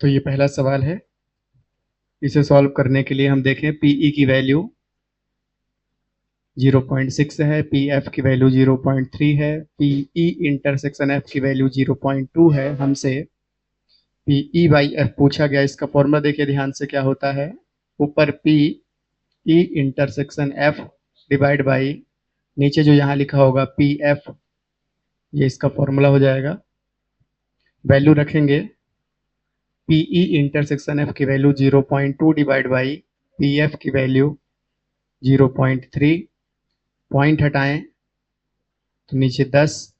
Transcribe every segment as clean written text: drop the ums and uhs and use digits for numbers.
तो ये पहला सवाल है। इसे सॉल्व करने के लिए हम देखें पीई की वैल्यू 0.6 है, पीएफ की वैल्यू 0.3 है, पीई इंटरसेक्शन एफ की वैल्यू 0.2 है। हमसे पीई बाई एफ पूछा गया। इसका फॉर्मूला देखिए ध्यान से क्या होता है। ऊपर P E intersection F divide by नीचे जो यहाँ लिखा होगा पी एफ, ये इसका फॉर्मूला हो जाएगा। वैल्यू रखेंगे पीई इंटरसेक्शन एफ की value 0.2 divide by P F की वैल्यू 0.3। पॉइंट हटाएं तो नीचे 10,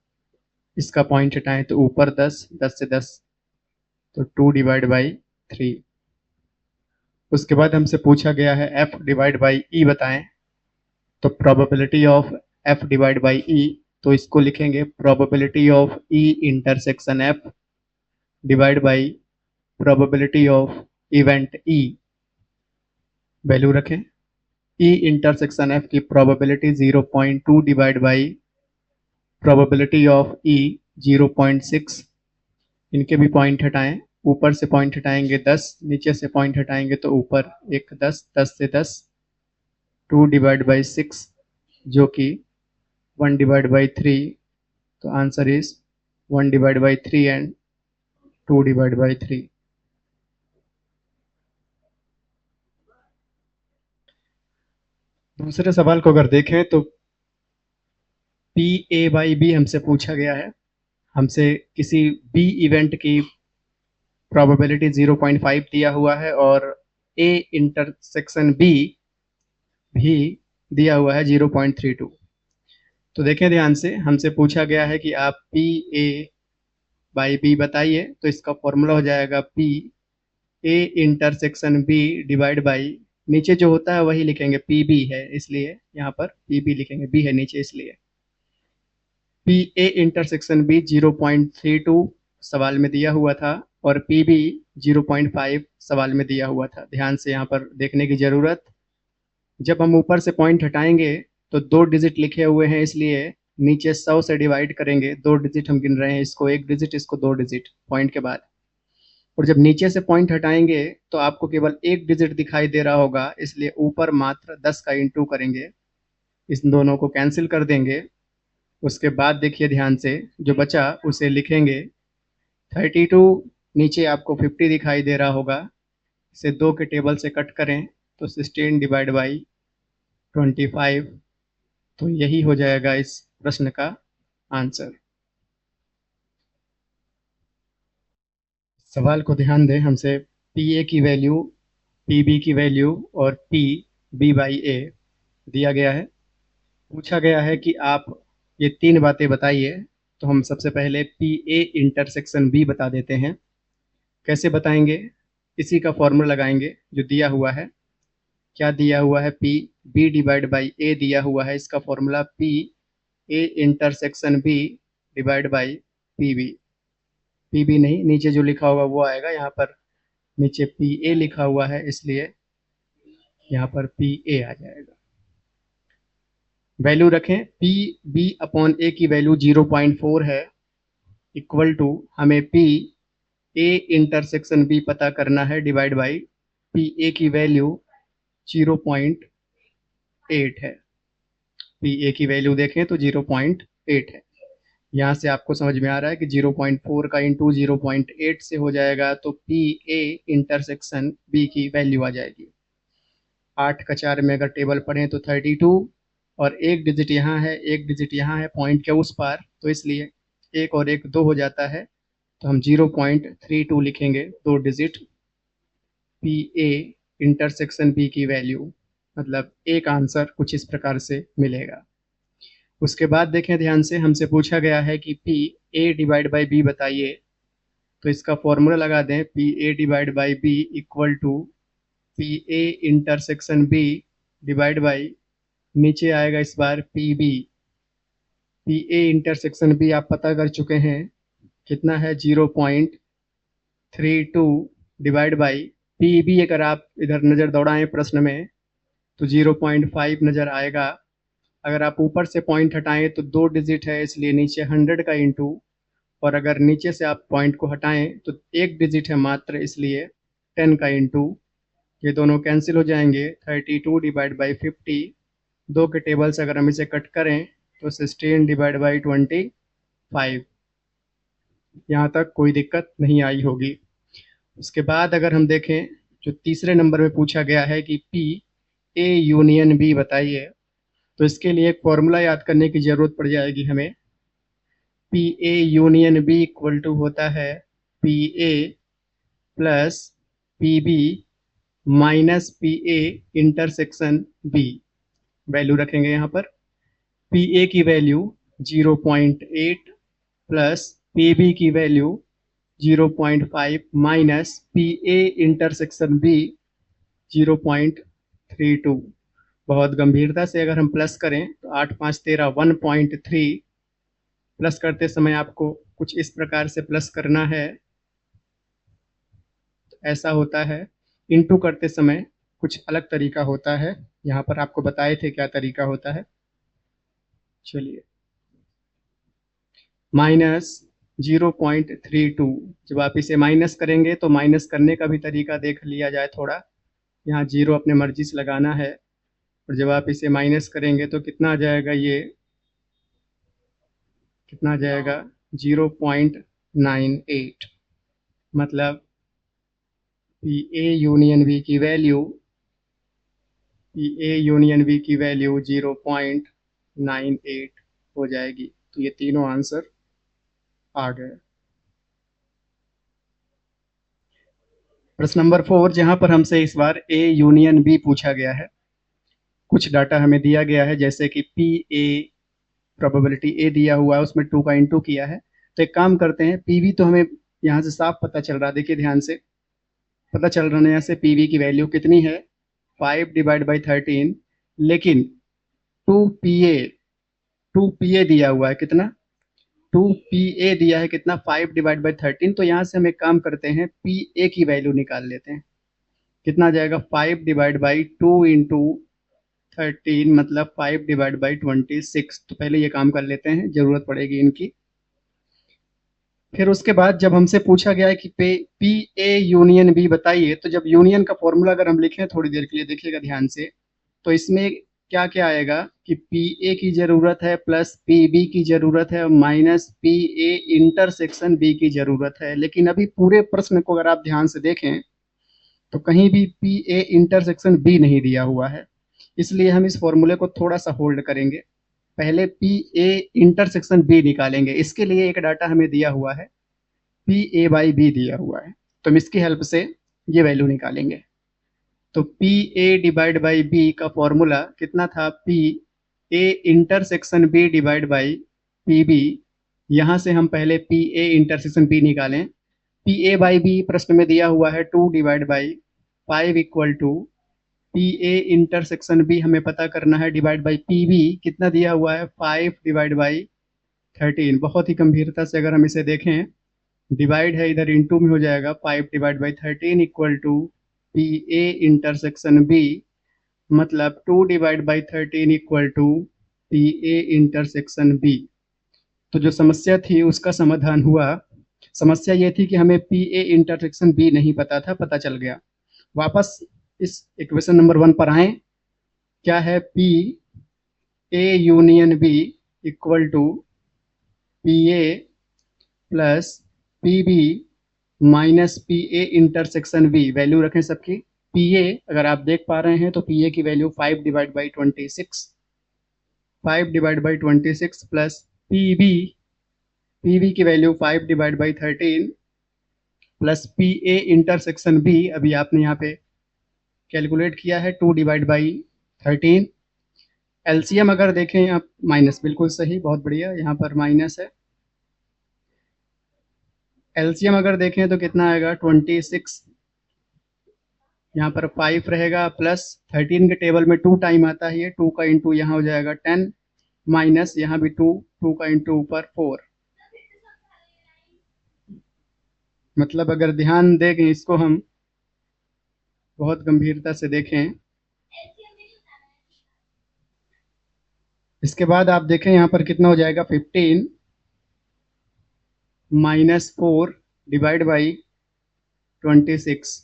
इसका पॉइंट हटाएं तो ऊपर 10, 10 से 10 तो 2 डिवाइड बाई 3। उसके बाद हमसे पूछा गया है एफ डिवाइड बाई ई बताएं। तो probability of F divide by E, तो इसको लिखेंगे probability of E intersection F divide by probability of event E. Value रखें ई इंटरसेक्शन एफ की probability 0.2 divide by probability of E 0.6। इनके भी point हटाएं, ऊपर से पॉइंट हटाएंगे 10, नीचे से पॉइंट हटाएंगे तो ऊपर एक 10, 10 से 10 2 डिवाइड बाई 6 जो कि 1 डिवाइड बाई 3। तो answer is 1 divide by 3 and 2 divide by 3। दूसरे सवाल को अगर देखें तो पी ए बाई बी हमसे पूछा गया है। हमसे किसी बी इवेंट की प्रोबेबिलिटी 0.5 दिया हुआ है और ए इंटरसेक्शन बी भी दिया हुआ है 0.32। तो देखें ध्यान से, हमसे पूछा गया है कि आप पी ए बाई बी बताइए। तो इसका फॉर्मूला हो जाएगा P A intersection B divide by नीचे जो होता है वही लिखेंगे, पी बी है इसलिए यहाँ पर पी बी लिखेंगे, बी है नीचे इसलिए। पी ए इंटरसेक्शन बी 0.32 सवाल में दिया हुआ था और पी बी 0.5 सवाल में दिया हुआ था। ध्यान से यहाँ पर देखने की जरूरत। जब हम ऊपर से पॉइंट हटाएंगे तो 2 डिजिट लिखे हुए हैं इसलिए नीचे 100 से डिवाइड करेंगे। 2 डिजिट हम गिन रहे हैं, इसको 1 डिजिट, इसको 2 डिजिट पॉइंट के बाद। और जब नीचे से पॉइंट हटाएंगे तो आपको केवल 1 डिजिट दिखाई दे रहा होगा, इसलिए ऊपर मात्र 10 का इंटू करेंगे, इस दोनों को कैंसिल कर देंगे। उसके बाद देखिए ध्यान से, जो बचा उसे लिखेंगे 32। नीचे आपको 50 दिखाई दे रहा होगा, इसे 2 के टेबल से कट करें तो 16 डिवाइड बाई 25। तो यही हो जाएगा इस प्रश्न का आंसर। सवाल को ध्यान दें, हमसे पी ए की वैल्यू, पी बी की वैल्यू और पी बी बाई ए दिया गया है। पूछा गया है कि आप ये 3 बातें बताइए। तो हम सबसे पहले पी ए इंटरसेक्शन बी बता देते हैं। कैसे बताएंगे? इसी का फॉर्मूला लगाएंगे जो दिया हुआ है। क्या दिया हुआ है? P B divide by A दिया हुआ है। इसका formula P A intersection B divide by P B. P B नहीं, नीचे जो लिखा होगा वो आएगा। यहाँ पर नीचे पी ए लिखा हुआ है इसलिए यहाँ पर पी ए आ जाएगा। वैल्यू रखें, पी बी अपॉन ए की वैल्यू 0.4 है, इक्वल टू हमें पी ए इंटरसेक्शन बी पता करना है डिवाइड बाई पी ए की वैल्यू 0.8 है। पी ए की वैल्यू देखें तो 0.8 है। यहाँ से आपको समझ में आ रहा है कि 0.4 का इंटू 0.8 से हो जाएगा, तो पी ए इंटरसेक्शन बी की वैल्यू आ जाएगी। 8 का 4 में अगर टेबल पढ़ें तो 32 और 1 डिजिट यहाँ है, 1 डिजिट यहाँ है पॉइंट के उस पार, तो इसलिए 1 और 1 2 हो जाता है। तो हम 0.32 लिखेंगे, 2 digit P A intersection B की वैल्यू, मतलब एक आंसर कुछ इस प्रकार से मिलेगा। उसके बाद देखें ध्यान से, हमसे पूछा गया है कि P A divide by B बताइए। तो इसका फॉर्मूला लगा दें, P A divide by B equal to P A intersection B divide by नीचे आएगा इस बार P B. P A intersection B आप पता कर चुके हैं कितना है, 0.32 डिवाइड बाई पी बी। अगर आप इधर नज़र दौड़ाएं प्रश्न में तो 0.5 नज़र आएगा। अगर आप ऊपर से पॉइंट हटाएं तो 2 डिजिट है इसलिए नीचे 100 का इंटू और अगर नीचे से आप पॉइंट को हटाएं तो एक डिजिट है मात्र, इसलिए 10 का इंटू, ये दोनों कैंसिल हो जाएंगे, 32 डिवाइड बाई 50, 2 के टेबल से अगर हम इसे कट करें तो 16 डिवाइड बाई 25, यहाँ तक कोई दिक्कत नहीं आई होगी। उसके बाद अगर हम देखें, जो तीसरे नंबर में पूछा गया है कि पी ए यूनियन बी बताइए, तो इसके लिए एक फॉर्मूला याद करने की ज़रूरत पड़ जाएगी हमें। P A union B equal to होता है P A plus P B minus P A intersection B. Value रखेंगे यहाँ पर, पी ए की वैल्यू 0.8 प्लस पी बी की value 0.5 minus P A intersection B 0.32। बहुत गंभीरता से अगर हम प्लस करें तो 8 5 13 1.3, प्लस करते समय आपको कुछ इस प्रकार से प्लस करना है, ऐसा होता है। इंटू करते समय कुछ अलग तरीका होता है, यहाँ पर आपको बताए थे क्या तरीका होता है। चलिए, माइनस 0.32, जब आप इसे माइनस करेंगे तो माइनस करने का भी तरीका देख लिया जाए थोड़ा। यहाँ जीरो अपने मर्जी से लगाना है, और जब आप इसे माइनस करेंगे तो कितना आ जाएगा, ये कितना आ जाएगा 0.98। मतलब पी ए यूनियन बी की value, P A union B की वैल्यू 0.98 हो जाएगी। तो ये तीनों आंसर आ गए। प्रश्न नंबर 4, जहां पर हमसे इस बार ए यूनियन बी पूछा गया है। कुछ डाटा हमें दिया गया है, जैसे कि पी ए प्रोबेबिलिटी ए दिया हुआ है, उसमें 2 का इंटू किया है। तो एक काम करते हैं, पी वी तो हमें यहाँ से साफ पता चल रहा है, देखिए ध्यान से पता चल रहा है यहाँ से पी वी की वैल्यू कितनी है, 5 डिवाइड बाई 13। लेकिन 2 पी ए दिया हुआ है कितना, 2 पी ए दिया है कितना, 5 डिवाइड बाई 13। तो यहाँ से हम एक काम करते हैं, पी ए की वैल्यू निकाल लेते हैं। कितना आ जाएगा, 5 डिवाइड बाई 2 इंटू 13, मतलब 5 डिवाइड बाई 26। तो पहले ये काम कर लेते हैं, जरूरत पड़ेगी इनकी। फिर उसके बाद जब हमसे पूछा गया है कि पी ए यूनियन बी बताइए, तो जब यूनियन का फॉर्मूला अगर हम लिखें थोड़ी देर के लिए, देखिएगा ध्यान से, तो इसमें क्या क्या आएगा कि पी ए की जरूरत है प्लस पी बी की जरूरत है minus P A intersection B की जरूरत है। लेकिन अभी पूरे प्रश्न को अगर आप ध्यान से देखें तो कहीं भी पी ए इंटरसेक्शन बी नहीं दिया हुआ है, इसलिए हम इस फॉर्मूले को थोड़ा सा होल्ड करेंगे। पहले पी ए इंटरसेक्शन बी निकालेंगे, इसके लिए एक डाटा हमें दिया हुआ है, पी ए बाई बी दिया हुआ है, तो हम इसकी हेल्प से ये वैल्यू निकालेंगे। तो P A divide by B का फॉर्मूला कितना था, P A intersection B divide by P B. यहाँ से हम पहले पी ए इंटरसेक्शन बी निकालें, पी ए बाई बी प्रश्न में दिया हुआ है 2 divide by 5 equal to P A intersection B हमें पता करना है, डिवाइड बाई पी बी कितना दिया हुआ है, 5 डिवाइड बाई 13। बहुत ही गंभीरता से अगर हम इसे देखें, डिवाइड है इधर इंटू में हो जाएगा, 5 divide by 13 equal to P A intersection B, मतलब 2 divide by 13 equal to P A intersection B. तो जो समस्या थी उसका समाधान हुआ। समस्या ये थी कि हमें पी ए इंटरसेक्शन बी नहीं पता था, पता चल गया। वापस इस इक्वेशन नंबर 1 पर आए, क्या है, P A union B equal to P A plus P B minus P A intersection B. Value रखें सबकी। पी ए अगर आप देख पा रहे हैं तो पी ए की value 5 divide by 26, 5 divide by 26 plus P B की value 5 divide by 13 plus P A intersection B, अभी आपने यहाँ पे कैलकुलेट किया है 2 डिवाइड बाई 13। एलसीएम अगर देखें आप, माइनस, बिल्कुल सही, बहुत बढ़िया, यहाँ पर माइनस है। एलसीएम अगर देखें तो कितना आएगा, 26, यहाँ पर 5 रहेगा प्लस 13 के टेबल में 2 टाइम आता है, ये 2 का इंटू यहाँ हो जाएगा 10, माइनस यहाँ भी 2, 2 का इंटू ऊपर 4। मतलब अगर ध्यान दें इसको हम बहुत गंभीरता से देखें, इसके बाद आप देखें यहाँ पर कितना हो जाएगा, 15 -4 डिवाइड बाई 26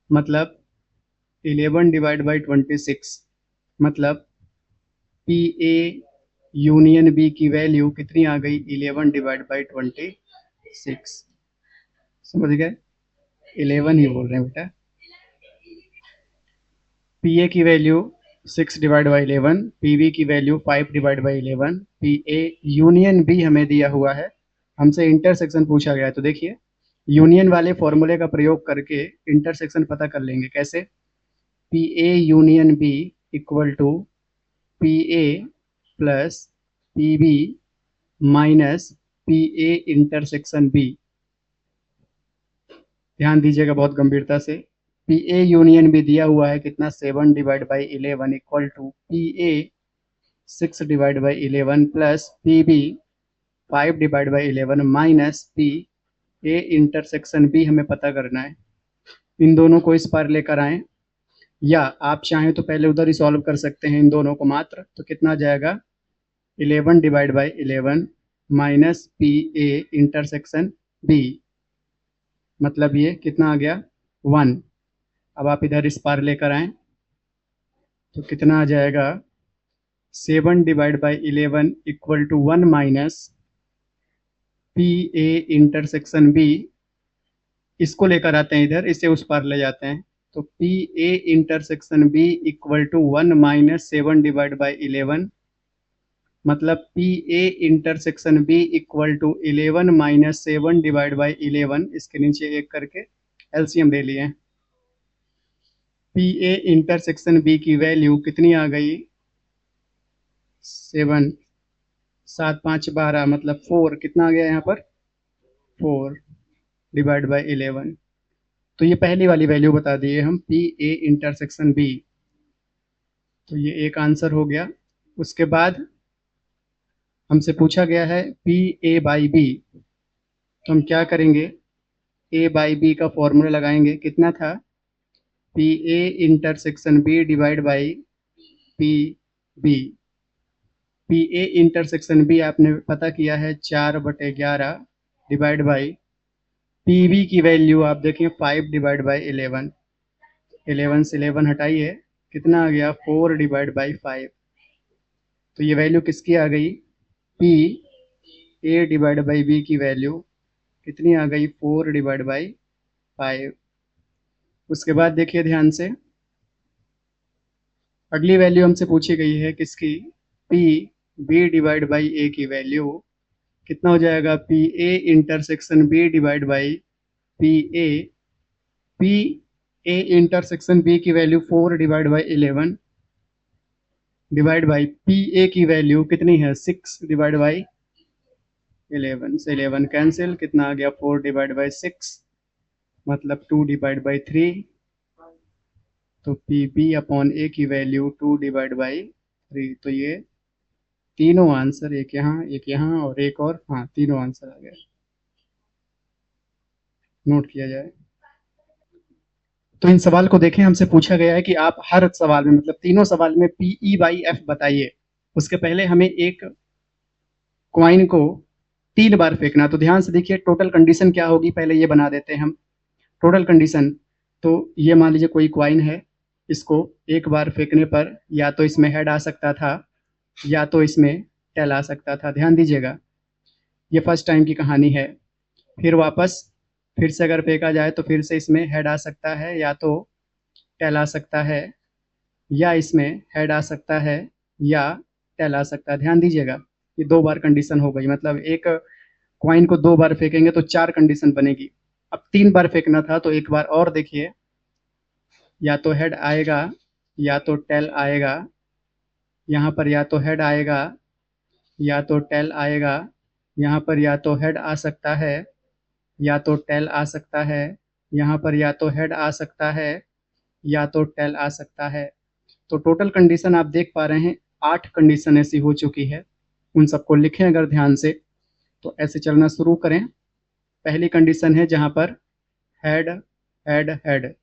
मतलब 11 डिवाइड बाई 26 मतलब पी ए यूनियन बी की वैल्यू कितनी आ गई 11 डिवाइड बाई 26। समझ गए? 11 ही बोल रहे हैं बेटा। पी ए की value 6 divide by 11, P B की value 5 divide by 11, P A union B हमें दिया हुआ है, हमसे इंटरसेक्शन पूछा गया है। तो देखिए यूनियन वाले फॉर्मूले का प्रयोग करके इंटरसेक्शन पता कर लेंगे। कैसे? P A union B equal to P A plus P B minus P A intersection B. ध्यान दीजिएगा बहुत गंभीरता से। पी ए यूनियन बी दिया हुआ है कितना 7 divide by 11 equal to P A 6 divide by 11 plus P B 5 divide by 11 minus P A intersection B हमें पता करना है। इन दोनों को इस पार लेकर आए, या आप चाहें तो पहले उधर ही सॉल्व कर सकते हैं इन दोनों को मात्र। तो कितना आ जाएगा 11 divide by 11 minus P A intersection B, मतलब ये कितना आ गया 1। अब आप इधर इस पार लेकर आए तो कितना आ जाएगा 7 divide by 11 equal to 1 minus P A intersection B. इसको लेकर आते हैं इधर, इसे उस पार ले जाते हैं। तो P A intersection B equal to 1 minus 7 divide by 11 मतलब P A intersection B equal to 11 minus 7 divide by 11। इसके नीचे एक करके एलसीएम ले लिए। पी ए इंटरसेक्शन बी की वैल्यू कितनी आ गई 7, 7 5 12 मतलब 4। कितना आ गया यहाँ पर 4 डिवाइड बाई 11। तो ये पहली वाली वैल्यू बता दिए हम पी ए इंटरसेक्शन बी। तो ये एक आंसर हो गया। उसके बाद हमसे पूछा गया है पी ए बाई बी। तो हम क्या करेंगे, ए बाई बी का फॉर्मूला लगाएंगे। कितना था P A intersection B divide by P B. P A intersection B आपने पता किया है 4/11 डिवाइड बाई पी बी की वैल्यू आप देखें 5 डिवाइड बाई 11। 11 से 11 हटाइए, कितना आ गया 4 डिवाइड बाई 5। तो ये वैल्यू किसकी आ गई P A divide by B की वैल्यू कितनी आ गई 4 डिवाइड बाई 5। उसके बाद देखिए ध्यान से, अगली वैल्यू हमसे पूछी गई है किसकी P B divide by A की वैल्यू। कितना हो जाएगा P A intersection B divide by P A. P A intersection B की value 4 divide by 11 divide by P A की वैल्यू कितनी है 6 डिवाइड बाई 11। से 11 कैंसिल, कितना आ गया 4 डिवाइड बाई 6 मतलब 2 डिवाइड बाई 3। तो पी बी अपॉन ए की वैल्यू 2 डिवाइड बाई 3। तो ये तीनों आंसर, एक यहाँ और एक और, हाँ तीनों आंसर आ गए। नोट किया जाए। तो इन सवाल को देखें, हमसे पूछा गया है कि आप हर सवाल में मतलब तीनों सवाल में पी ई बाई एफ बताइए। उसके पहले हमें एक क्वाइन को 3 बार फेंकना। तो ध्यान से देखिए टोटल कंडीशन क्या होगी, पहले ये बना देते हैं हम टोटल कंडीशन। तो ये मान लीजिए कोई क्वाइन है, इसको एक बार फेंकने पर या तो इसमें हेड आ सकता था या तो इसमें टेल आ सकता था। ध्यान दीजिएगा, ये फर्स्ट टाइम की कहानी है। फिर वापस फिर से अगर फेंका जाए तो फिर से इसमें हेड आ सकता है या तो टेल आ सकता है, या इसमें हेड आ सकता है या टेल आ सकता है। ध्यान दीजिएगा, ये 2 बार कंडीशन हो गई, मतलब एक क्वाइन को 2 बार फेंकेंगे तो 4 कंडीशन बनेगी। अब 3 बार फेंकना था तो एक बार और देखिए, या तो हेड आएगा या तो टेल आएगा। यहाँ पर या तो हेड आएगा या तो टेल आएगा। यहाँ पर या तो हेड आ सकता है या तो टेल आ सकता है। यहाँ पर या तो हेड आ सकता है या तो टेल आ सकता है। तो टोटल कंडीशन आप देख पा रहे हैं 8 कंडीशन ऐसी हो चुकी है। उन सबको लिखें अगर ध्यान से, तो ऐसे चलना शुरू करें। पहली कंडीशन है जहाँ पर हेड हेड हेड,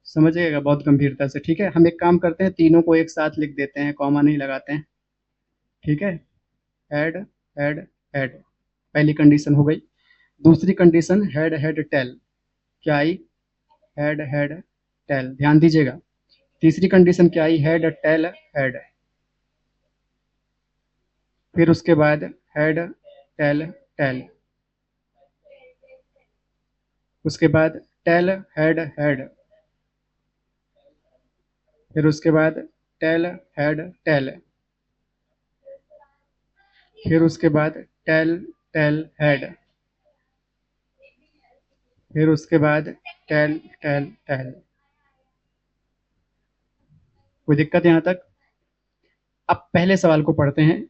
समझिएगा बहुत गंभीरता से। ठीक है, हम एक काम करते हैं, तीनों को एक साथ लिख देते हैं, कॉमा नहीं लगाते हैं। ठीक है, हेड हेड हेड। पहली कंडीशन हो गई। दूसरी कंडीशन हेड हेड टेल, क्या आई? हेड हेड टेल, ध्यान दीजिएगा। तीसरी कंडीशन क्या आई? Head tail head. फिर उसके बाद हेड टेल टेल, उसके बाद टेल हेड हेड, फिर उसके बाद टेल हेड टेल, फिर उसके बाद टेल टेल हेड, फिर उसके बाद टेल टेल टेल। कोई दिक्कत यहाँ तक? अब पहले सवाल को पढ़ते हैं,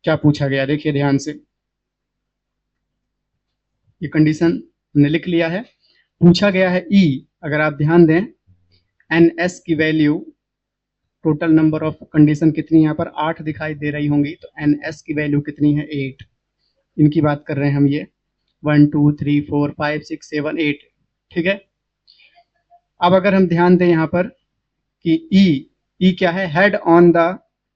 क्या पूछा गया देखिए ध्यान से। ये कंडीशन हमने लिख लिया है। पूछा गया है ई, अगर आप ध्यान दें, एन एस की value, total number of condition कितनी यहाँ पर 8 दिखाई दे रही होंगी, तो एन एस की वैल्यू कितनी है? 8। इनकी बात कर रहे हैं हम, ये 1 2 3 4 5 6 7 8, ठीक है। अब अगर हम ध्यान दें यहाँ पर कि ई क्या है? हेड ऑन द,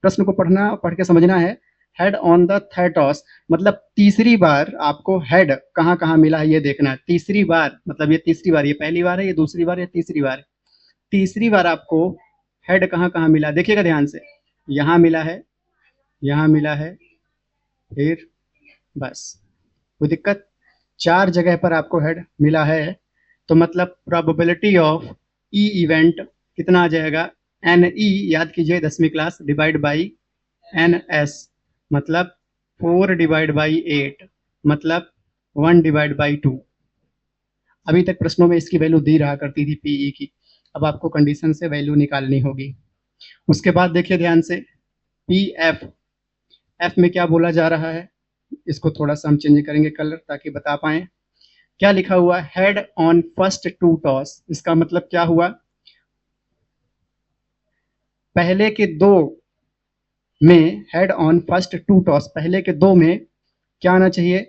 प्रश्न को पढ़ के समझना है। हेड ऑन द थेटोस, मतलब तीसरी बार आपको हेड कहाँ कहाँ मिला है ये देखना है। तीसरी बार मतलब ये तीसरी बार, ये पहली बार है, ये दूसरी बार, ये तीसरी बार है। तीसरी बार आपको हेड कहाँ कहाँ मिला, देखिएगा ध्यान से। यहाँ मिला है, यहाँ मिला है, फिर बस। कोई दिक्कत? 4 जगह पर आपको हेड मिला है, तो मतलब प्रोबेबिलिटी ऑफ ई इवेंट कितना आ जाएगा? एन ई, याद कीजिए 10वीं class, divide by N S, मतलब 4 डिवाइड बाई 8, मतलब 1 डिवाइड बाई 2। अभी तक प्रश्नों में इसकी वैल्यू दी रहा करती थी पीई की, अब आपको कंडीशन से वैल्यू निकालनी होगी। उसके बाद देखिए ध्यान से, पी एफ, एफ में क्या बोला जा रहा है, इसको थोड़ा सा हम चेंज करेंगे कलर ताकि बता पाए। क्या लिखा हुआ? हेड ऑन फर्स्ट 2 टॉस, इसका मतलब क्या हुआ? पहले के 2 में हेड ऑन फर्स्ट 2 टॉस, पहले के 2 में क्या आना चाहिए?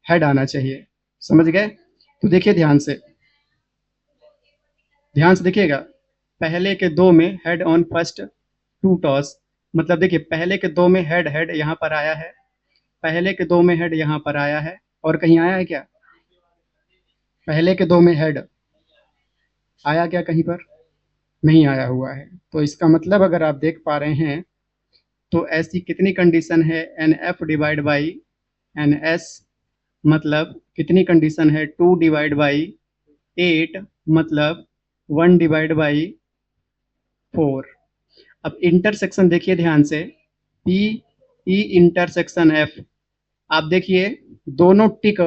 हेड आना चाहिए। समझ गए? तो देखिए ध्यान से, ध्यान से देखिएगा। पहले के 2 में हेड ऑन फर्स्ट 2 टॉस, मतलब देखिए पहले के 2 में हेड हेड यहां पर आया है, पहले के 2 में हेड यहां पर आया है, और कहीं आया है क्या? पहले के 2 में हेड आया क्या कहीं पर? नहीं आया हुआ है। तो इसका मतलब अगर आप देख पा रहे हैं, तो ऐसी कितनी कंडीशन है? N F divide by N S, मतलब कितनी कंडीशन है? 2 डिवाइड बाई 8, मतलब 1 डिवाइड बाई 4। अब इंटरसेक्शन देखिए ध्यान से, पी ई इंटरसेक्शन एफ, आप देखिए दोनों टिक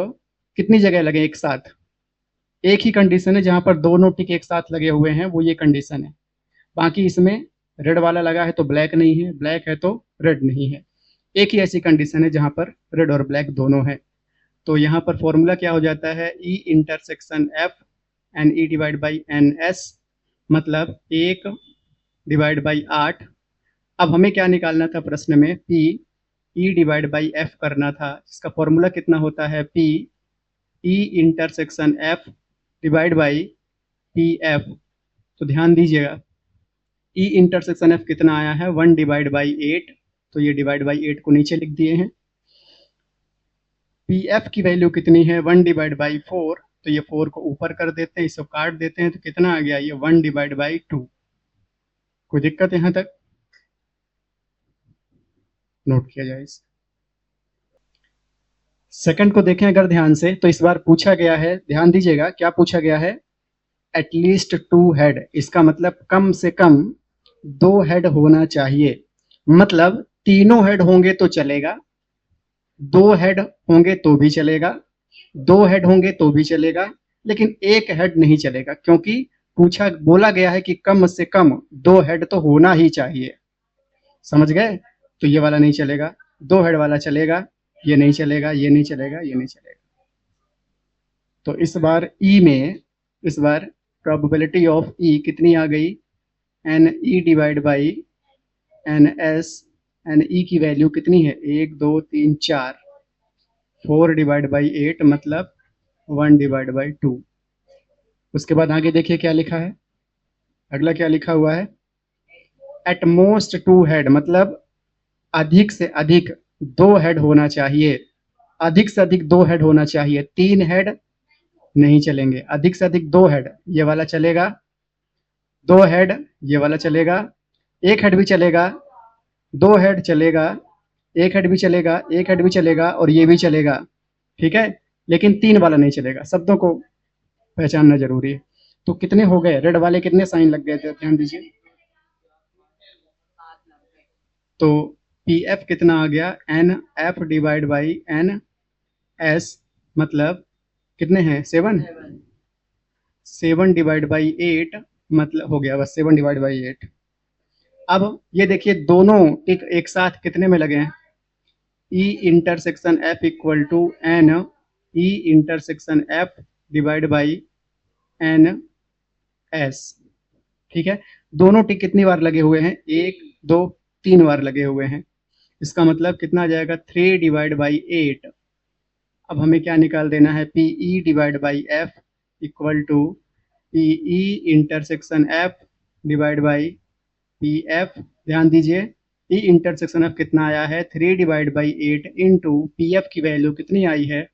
कितनी जगह लगे एक साथ? एक ही कंडीशन है जहां पर दोनों टिक एक साथ लगे हुए हैं, वो ये कंडीशन है। बाकी इसमें रेड वाला लगा है तो ब्लैक नहीं है, ब्लैक है तो रेड नहीं है। एक ही ऐसी कंडीशन है जहां पर रेड और ब्लैक दोनों है। तो यहाँ पर फॉर्मूला क्या हो जाता है? E intersection F N E divide by N S, मतलब 1 डिवाइड बाई 8। अब हमें क्या निकालना था प्रश्न में? P E divide by F करना था। इसका फॉर्मूला कितना होता है? P E intersection F divide by P F. तो ध्यान दीजिएगा, ई इंटरसेक्शन एफ कितना आया है? 1 डिवाइड बाई 8, तो ये डिवाइड बाई 8 को नीचे लिख दिए हैं। पी एफ की वैल्यू कितनी है? 1 डिवाइड बाई 4, तो ये 4 को ऊपर कर देते हैं, इसको काट देते हैं, तो कितना आ गया? ये 1 डिवाइड बाई 2। कोई दिक्कत यहाँ तक? नोट किया जाए इस सेकंड को देखें अगर ध्यान से, तो इस बार पूछा गया है, ध्यान दीजिएगा क्या पूछा गया है? एटलीस्ट 2 हेड, इसका मतलब कम से कम 2 हेड होना चाहिए। मतलब तीनों हेड होंगे तो चलेगा, 2 हेड होंगे तो भी चलेगा, 2 हेड होंगे तो भी चलेगा, लेकिन 1 हेड नहीं चलेगा, क्योंकि बोला गया है कि कम से कम 2 हेड तो होना ही चाहिए। समझ गए? तो ये वाला नहीं चलेगा, 2 हेड वाला चलेगा, ये नहीं चलेगा, ये नहीं चलेगा, ये नहीं चलेगा। तो इस बार ई में, इस बार प्रोबेबिलिटी ऑफ ई कितनी आ गई? N E divide by N S, N E की वैल्यू कितनी है? 1 2 3 4, 4 डिवाइड बाई 8, मतलब 1 डिवाइड बाई 2। उसके बाद आगे देखिए क्या लिखा है, अगला क्या लिखा हुआ है? एट मोस्ट 2 हेड, मतलब अधिक से अधिक 2 हेड होना चाहिए। अधिक से अधिक 2 हेड होना चाहिए, 3 हेड नहीं चलेंगे, अधिक से अधिक 2 हेड, ये वाला चलेगा, 2 हेड ये वाला चलेगा, 1 हेड भी चलेगा, 2 हेड चलेगा, 1 हेड भी चलेगा, 1 हेड भी चलेगा और ये भी चलेगा, ठीक है, लेकिन 3 वाला नहीं चलेगा। शब्दों को पहचानना जरूरी है। तो कितने हो गए, रेड वाले कितने साइन लग गए थे, ध्यान दीजिए। तो पी एफ कितना आ गया, N F divide by N S, मतलब कितने हैं, 7, 7 डिवाइड बाई 8, मतलब हो गया बस 7 डिवाइड बाई 8। अब ये देखिए दोनों टिक एक साथ कितने में लगे हैं, E intersection F equal to N E intersection F divide by N S, ठीक है। दोनों टिक कितनी बार लगे हुए हैं, 1 2 3 बार लगे हुए हैं। इसका मतलब कितना आ जाएगा, 3 डिवाइड बाई 8। अब हमें क्या निकाल देना है, P E divide by F equal to P E intersection F divide by P F. ध्यान दीजिए ई इंटरसेक्शन एफ कितना आया है, 3 divide by 8 into P F की वैल्यू कितनी आई है,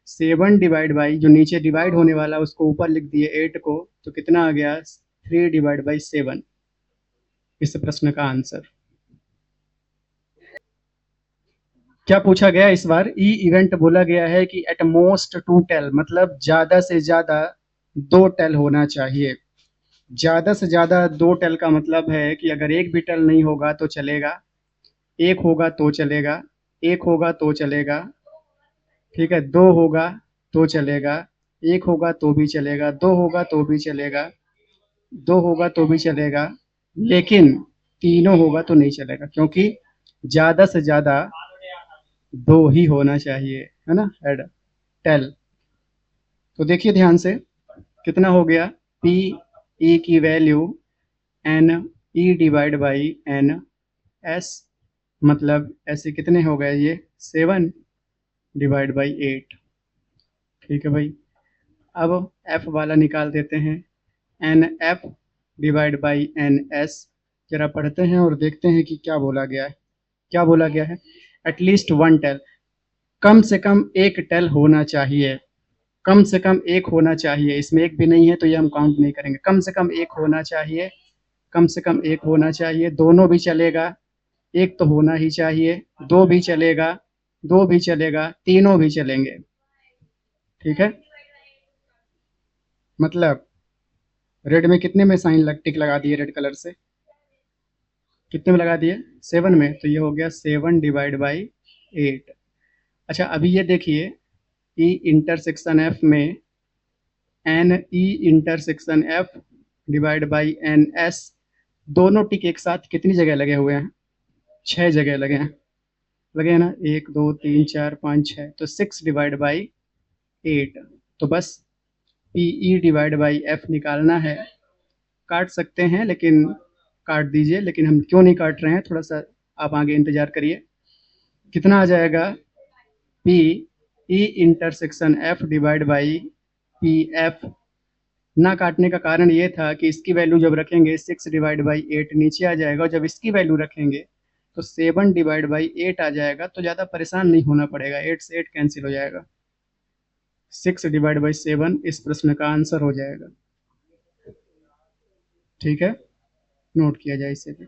7 डिवाइड बाई, जो नीचे डिवाइड होने वाला उसको ऊपर लिख दिए 8 को, तो कितना आ गया, 3 डिवाइड बाई 7, इस प्रश्न का आंसर। क्या पूछा गया इस बार, ई इवेंट बोला गया है कि एट मोस्ट 2 टेल, मतलब ज्यादा से ज्यादा 2 टेल होना चाहिए। ज्यादा से ज्यादा 2 टेल का मतलब है कि अगर एक भी टेल नहीं होगा तो चलेगा, एक होगा तो चलेगा, एक होगा तो चलेगा, ठीक है, 2 होगा तो चलेगा, एक होगा तो भी चलेगा, 2 होगा तो भी चलेगा, 2 होगा तो भी चलेगा, लेकिन तीनों होगा तो नहीं चलेगा, क्योंकि ज्यादा से ज्यादा 2 ही होना चाहिए, है ना, हेड टेल। तो देखिए ध्यान से कितना हो गया, पी ई की value N E divide by N S, मतलब ऐसे कितने हो गए ये, 7 डिवाइड बाई 8, ठीक है भाई। अब एफ वाला निकाल देते हैं, N F divide by N S. जरा पढ़ते हैं और देखते हैं कि क्या बोला गया है। क्या बोला गया है, एटलीस्ट 1 टेल, कम से कम एक टेल होना चाहिए, कम से कम एक होना चाहिए, इसमें एक भी नहीं है तो ये हम काउंट नहीं करेंगे, कम से कम एक होना चाहिए, कम से कम एक होना चाहिए, दोनों भी चलेगा, एक तो होना ही चाहिए, 2 भी चलेगा, 2 भी चलेगा, तीनों भी चलेंगे, ठीक है। मतलब रेड में कितने में साइन टिक लगा दिए, रेड कलर से कितने में लगा दिए, 7 में, तो ये हो गया 7 डिवाइड बाई 8। अच्छा अभी ये देखिए, ई इंटरसेक्शन एफ में N E intersection F divide by N S, दोनों टिक एक साथ कितनी जगह लगे हुए हैं, 6 जगह लगे हैं, लगे हैं ना, 1 2 3 4 5 6, तो 6 डिवाइड बाई 8। तो बस P E divide by F निकालना है, काट सकते हैं लेकिन काट दीजिए, लेकिन हम क्यों नहीं काट रहे हैं, थोड़ा सा आप आगे इंतजार करिए। कितना आ जाएगा, P E intersection F divide by P F. ना काटने का कारण ये था कि इसकी वैल्यू जब रखेंगे 6 डिवाइड बाई 8 नीचे आ जाएगा, और जब इसकी वैल्यू रखेंगे तो 7 डिवाइड बाई 8 आ जाएगा, तो ज़्यादा परेशान नहीं होना पड़ेगा, 8 से 8 कैंसिल हो जाएगा, 6 डिवाइड बाई 7 इस प्रश्न का आंसर हो जाएगा, ठीक है, नोट किया जाए इसे भी।